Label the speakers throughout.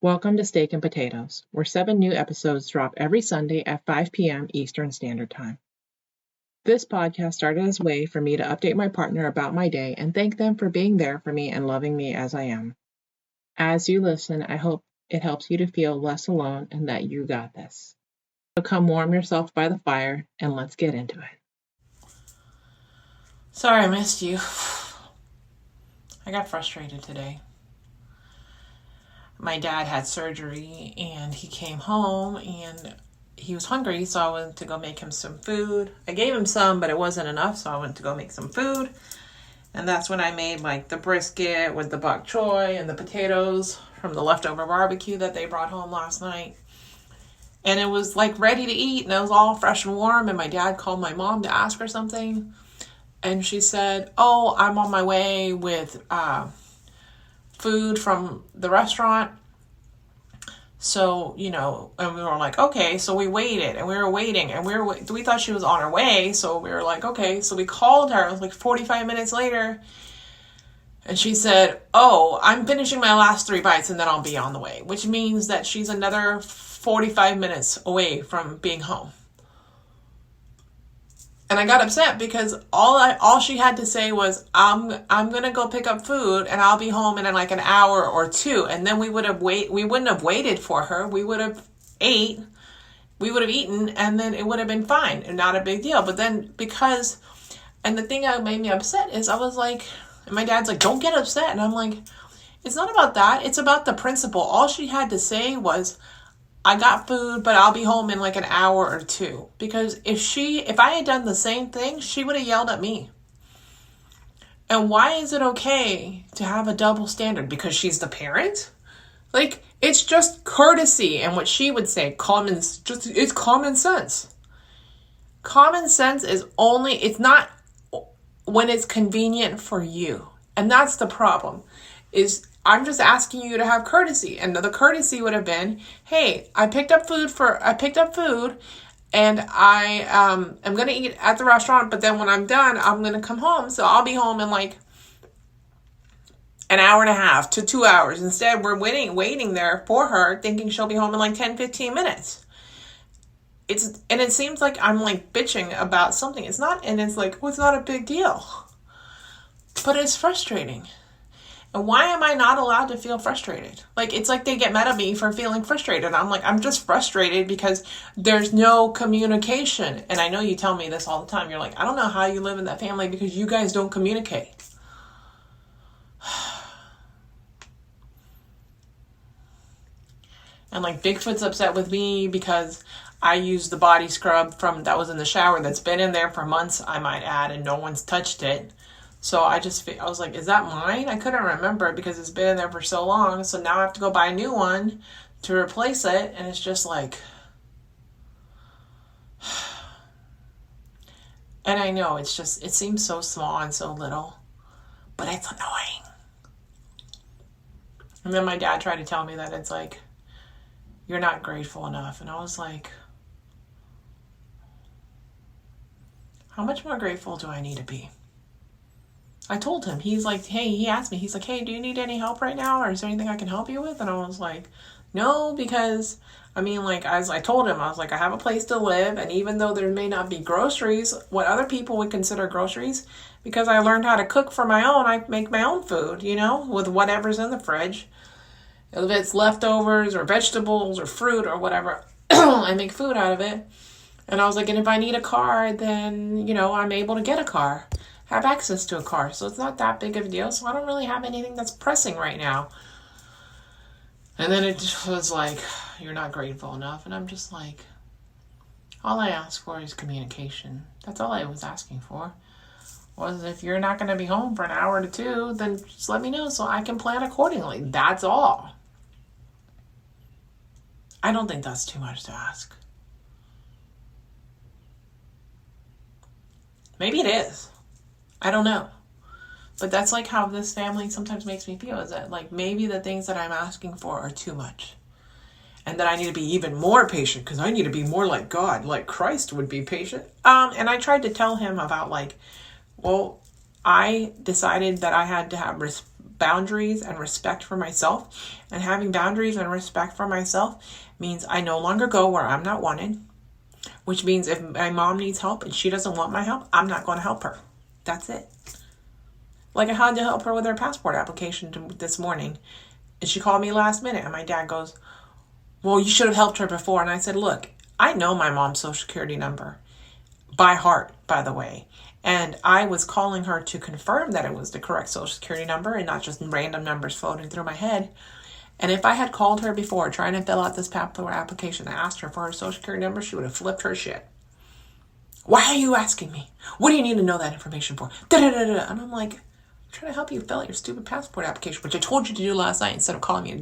Speaker 1: Welcome to Steak and Potatoes, where 7 new episodes drop every Sunday at 5 p.m. Eastern Standard Time. This podcast started as a way for me to update my partner about my day and thank them for being there for me and loving me as I am. As you listen, I hope it helps you to feel less alone and that you got this. So come warm yourself by the fire and let's get into it.
Speaker 2: Sorry I missed you. I got frustrated today. My dad had surgery and he came home and he was hungry, so I went to go make him some food. I gave him some, but it wasn't enough, so I went to go make some food. And that's when I made like the brisket with the bok choy and the potatoes from the leftover barbecue that they brought home last night. And it was like ready to eat and it was all fresh and warm, and my dad called my mom to ask her something. And she said, "Oh, I'm on my way with food from the restaurant." So, and we were like, okay, so we waited and we were waiting and we thought she was on her way. So we were like, okay, so we called her. It was like 45 minutes later. And she said, "Oh, I'm finishing my last 3 bites and then I'll be on the way," which means that she's another 45 minutes away from being home. And I have upset because all she had to say was, I'm going to go pick up food and I'll be home in like an hour or two. And then we wouldn't have waited for her. We would have eaten, and then it would have been fine and not a big deal. But then and the thing that made me upset is I was like, and my dad's like, "Don't get upset." And I'm like, it's not about that. It's about the principle. All she had to say was, "I got food, but I'll be home in like an hour or two." Because if I had done the same thing, she would have yelled at me. And why is it okay to have a double standard? Because she's the parent? Like, it's just courtesy and what she would say, it's common sense. Common sense it's not when it's convenient for you. And that's the problem, is I'm just asking you to have courtesy. And the courtesy would have been, "Hey, I picked up food and I am going to eat at the restaurant, but then when I'm done, I'm going to come home. So I'll be home in like an hour and a half to 2 hours. Instead, we're waiting there for her, thinking she'll be home in like 10, 15 minutes. It seems like I'm like bitching about something. It's not, and it's like, well, it's not a big deal. But it's frustrating. And why am I not allowed to feel frustrated? Like, it's like they get mad at me for feeling frustrated. I'm like, I'm just frustrated because there's no communication. And I know you tell me this all the time. You're like, I don't know how you live in that family because you guys don't communicate. And like, Bigfoot's upset with me because I used the body scrub that was in the shower that's been in there for months, I might add, and no one's touched it. So I was like, is that mine? I couldn't remember because it's been in there for so long. So now I have to go buy a new one to replace it. And it's just like, and I know it seems so small and so little, but it's annoying. And then my dad tried to tell me that it's like, you're not grateful enough. And I was like, how much more grateful do I need to be? I told him, he asked me, he's like, "Hey, do you need any help right now? Or is there anything I can help you with?" And I was like, no, because, as I told him, I was like, I have a place to live. And even though there may not be groceries, what other people would consider groceries, because I learned how to cook for my own, I make my own food, with whatever's in the fridge. If it's leftovers or vegetables or fruit or whatever, I make food out of it. And I was like, and if I need a car, then, I'm able to get a car. Have access to a car, so it's not that big of a deal. So I don't really have anything that's pressing right now. And then it just was like, you're not grateful enough. And I'm just like, all I ask for is communication. That's all I was asking for. Was, if you're not going to be home for an hour to two, then just let me know so I can plan accordingly. That's all. I don't think that's too much to ask. Maybe it is. I don't know. But that's like how this family sometimes makes me feel, is that like maybe the things that I'm asking for are too much. And that I need to be even more patient because I need to be more like God, like Christ would be patient. And I tried to tell him about I decided that I had to have boundaries and respect for myself. And having boundaries and respect for myself means I no longer go where I'm not wanted, which means if my mom needs help and she doesn't want my help, I'm not going to help her. That's it. Like I had to help her with her passport application this morning. And she called me last minute and my dad goes, well, you should have helped her before. And I said, look, I know my mom's social security number by heart, by the way. And I was calling her to confirm that it was the correct social security number and not just random numbers floating through my head. And if I had called her before trying to fill out this passport application and asked her for her social security number, she would have flipped her shit. Why are you asking me? What do you need to know that information for? Da-da-da-da. And I'm like, I'm trying to help you fill out your stupid passport application, which I told you to do last night instead of calling me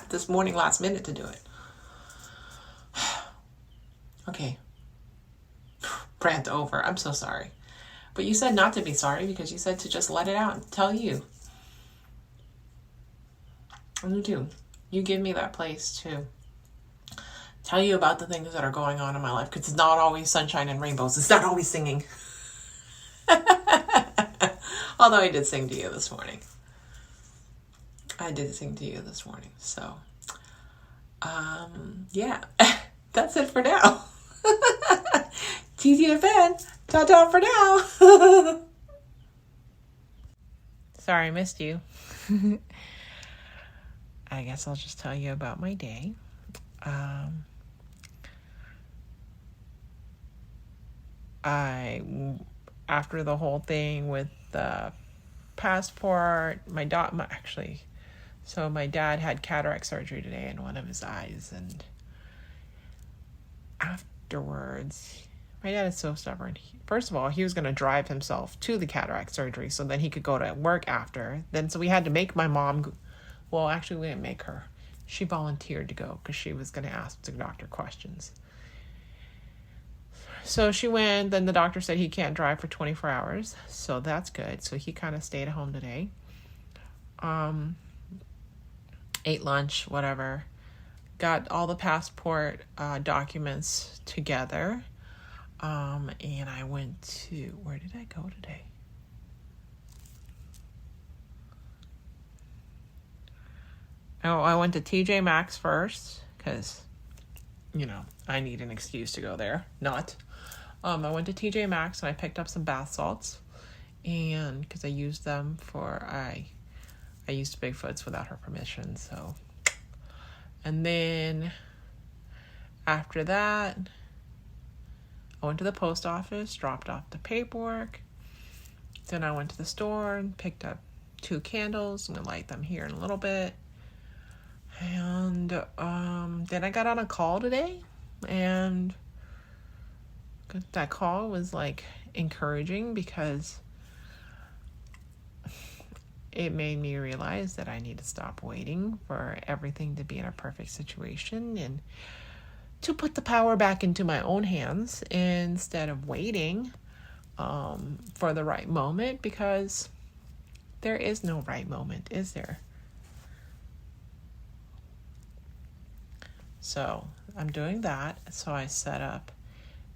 Speaker 2: this morning last minute to do it. Okay. Rant over. I'm so sorry. But you said not to be sorry because you said to just let it out and tell you. And you do. You give me that place to tell you about the things that are going on in my life because it's not always sunshine and rainbows. It's not always singing. Although I did sing to you this morning. So, yeah, that's it for now. TTFN, ta-ta for now. Sorry, I missed you. I guess I'll just tell you about my day. After the whole thing with the passport, my dad had cataract surgery today in one of his eyes, and afterwards, my dad is so stubborn. First of all, he was going to drive himself to the cataract surgery so then he could go to work after. So we had to make my mom, well, actually we didn't make her. She volunteered to go because she was going to ask the doctor questions. So she went, then the doctor said he can't drive for 24 hours. So that's good. So he kind of stayed at home today. Ate lunch, whatever. Got all the passport documents together. And I went to, where did I go today? Oh, I went to TJ Maxx first because, I need an excuse to go there. I went to TJ Maxx and I picked up some bath salts, and because I used them I used Bigfoot's without her permission. So, and then after that, I went to the post office, dropped off the paperwork. Then I went to the store and picked up 2 candles. I'm going to light them here in a little bit. And then I got on a call today. And that call was encouraging because it made me realize that I need to stop waiting for everything to be in a perfect situation and to put the power back into my own hands instead of waiting for the right moment, because there is no right moment, is there? So I'm doing that. So I set up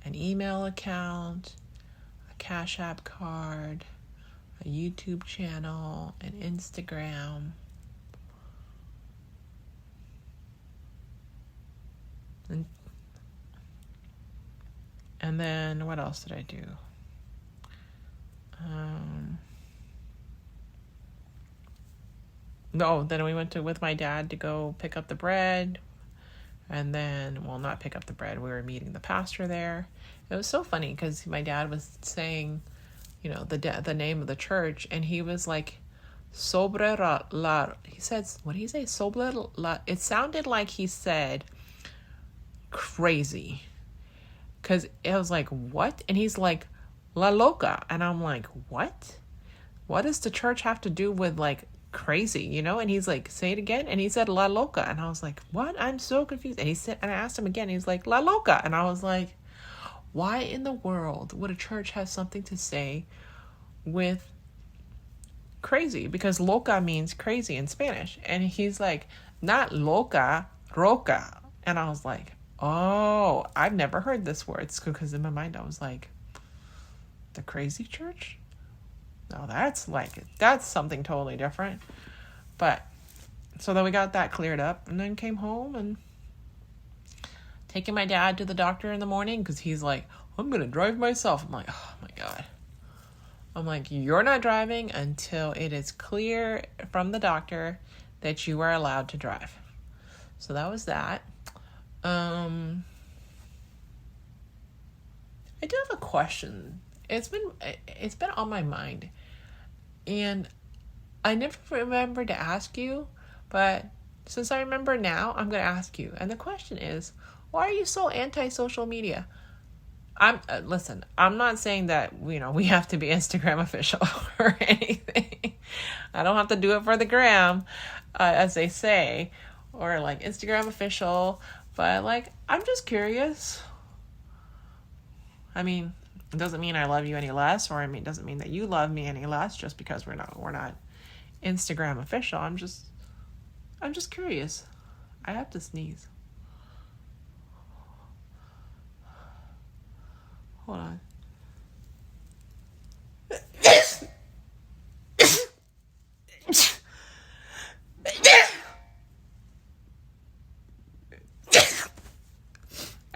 Speaker 2: an email account, a Cash App card, a YouTube channel, an Instagram. And then what else did I do? Then we went with my dad to go pick up the bread. And then, well, not pick up the bread. We were meeting the pastor there. It was so funny because my dad was saying, the name of the church. And he was like, sobre la. He said, what did he say? Sobre la. It sounded like he said crazy. Because I was like, what? And he's like, La Loca. And I'm like, what? What does the church have to do with crazy, And he's like, say it again. And he said La Loca. And I was like, what? I'm so confused. And I asked him again. He's like, La Loca. And I was like, why in the world would a church have something to say with crazy? Because loca means crazy in Spanish. And he's like, not loca, roca. And I was like, oh, I've never heard this word. Because in my mind, I was like, the crazy church? No, that's something totally different. But so then we got that cleared up, and then came home and taking my dad to the doctor in the morning because he's like, I'm going to drive myself. I'm like, oh my God. I'm like, you're not driving until it is clear from the doctor that you are allowed to drive. So that was that. I do have a question. It's been on my mind, and I never remembered to ask you, but since I remember now, I'm going to ask you. And the question is, why are you so anti-social media? Listen, I'm not saying that, we have to be Instagram official or anything. I don't have to do it for the gram, as they say, or like Instagram official, but like, I'm just curious. I mean, it doesn't mean I love you any less, or it doesn't mean that you love me any less just because we're not Instagram official. I'm just curious. I have to sneeze. Hold on.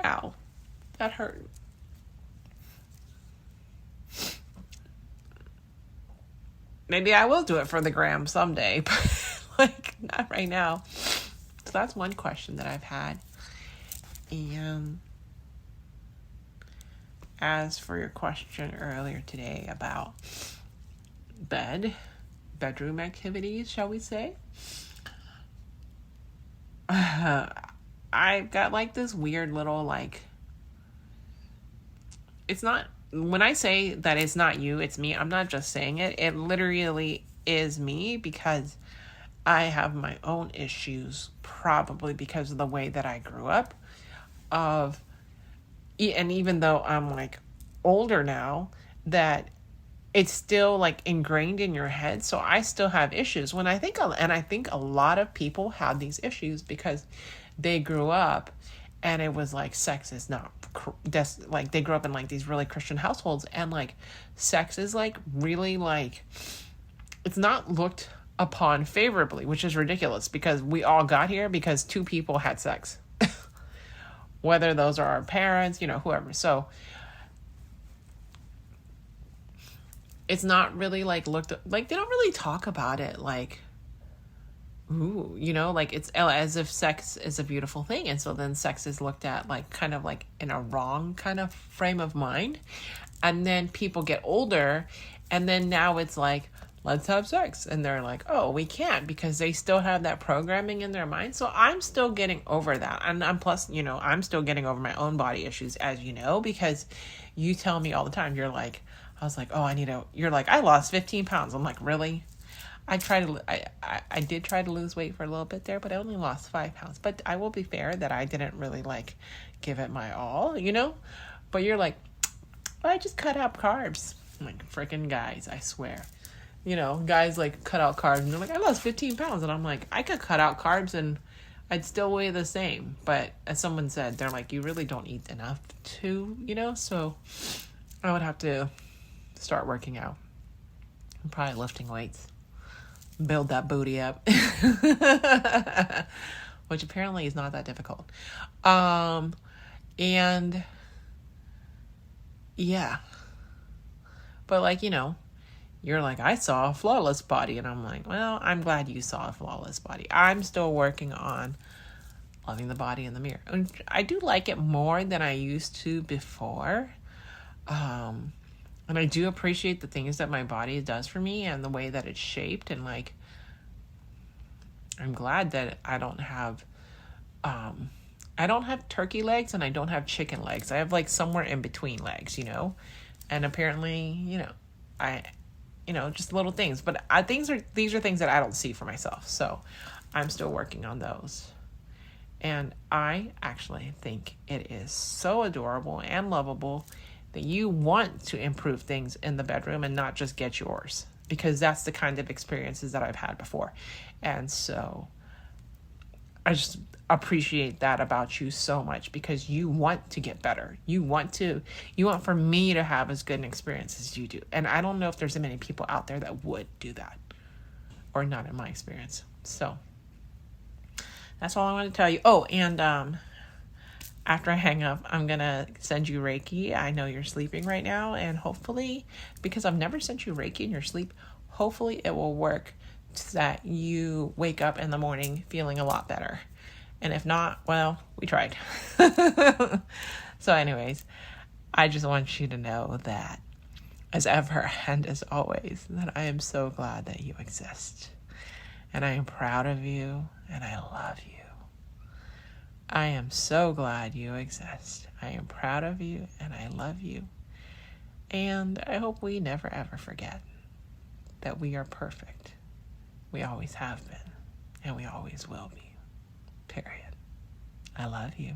Speaker 2: Ow. That hurt. Maybe I will do it for the gram someday, but like not right now. So that's one question that I've had. And as for your question earlier today about bedroom activities, shall we say? I've got like this weird little like, it's not, when I say that it's not you, it's me, I'm not just saying it. It literally is me because I have my own issues, probably because of the way that I grew up. And even though I'm like older now, that it's still like ingrained in your head. So I still have issues I think a lot of people have these issues because they grew up and it was like sex is not like they grew up in like these really Christian households, and like sex is like really like it's not looked upon favorably, which is ridiculous because we all got here because two people had sex. Whether those are our parents, whoever. So it's not really like looked like, they don't really talk about it like, ooh, like it's as if sex is a beautiful thing. And so then sex is looked at like kind of like in a wrong kind of frame of mind. And then people get older and then now it's like, let's have sex. And they're like, oh, we can't, because they still have that programming in their mind. So I'm still getting over that. And I'm still getting over my own body issues, as you know, because you tell me all the time, you're like, I was like, oh, you're like, I lost 15 pounds. I'm like, really? I did try to lose weight for a little bit there, but I only lost 5 pounds. But I will be fair that I didn't really like give it my all, but you're like, well, I just cut out carbs. I'm like, freaking guys, I swear. Guys like cut out carbs and they're like, I lost 15 pounds. And I'm like, I could cut out carbs and I'd still weigh the same. But as someone said, they're like, you really don't eat enough to, so I would have to start working out. I'm probably lifting weights. Build that booty up. Which apparently is not that difficult. And yeah. But like, you're like, I saw a flawless body. And I'm like, well, I'm glad you saw a flawless body. I'm still working on loving the body in the mirror. And I do like it more than I used to before. And I do appreciate the things that my body does for me and the way that it's shaped. And like, I'm glad that I don't have turkey legs and I don't have chicken legs. I have like somewhere in between legs, and apparently, just little things, but these are things that I don't see for myself. So I'm still working on those. And I actually think it is so adorable and lovable that you want to improve things in the bedroom and not just get yours, because that's the kind of experiences that I've had before. And so I just appreciate that about you so much, because you want to get better. You want for me to have as good an experience as you do. And I don't know if there's many people out there that would do that, or not in my experience. So that's all I want to tell you. Oh, and after I hang up, I'm going to send you Reiki. I know you're sleeping right now, and hopefully, because I've never sent you Reiki in your sleep, hopefully it will work so that you wake up in the morning feeling a lot better. And if not, well, we tried. So anyways, I just want you to know that as ever and as always, that I am so glad that you exist. And I am proud of you, and I love you. I am so glad you exist. I am proud of you, and I love you. And I hope we never ever forget that we are perfect. We always have been, and we always will be. Period. I love you.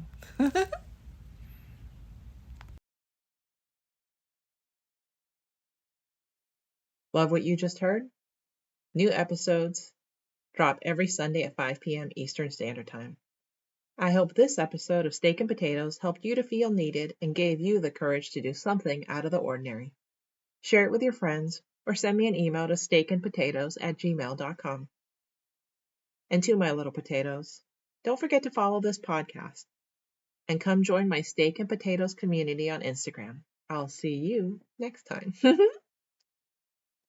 Speaker 1: Love what you just heard? New episodes drop every Sunday at 5 p.m. Eastern Standard Time. I hope this episode of Steak and Potatoes helped you to feel needed and gave you the courage to do something out of the ordinary. Share it with your friends or send me an email to steakandpotatoes@gmail.com. And to my little potatoes, don't forget to follow this podcast and come join my Steak and Potatoes community on Instagram. I'll see you next time.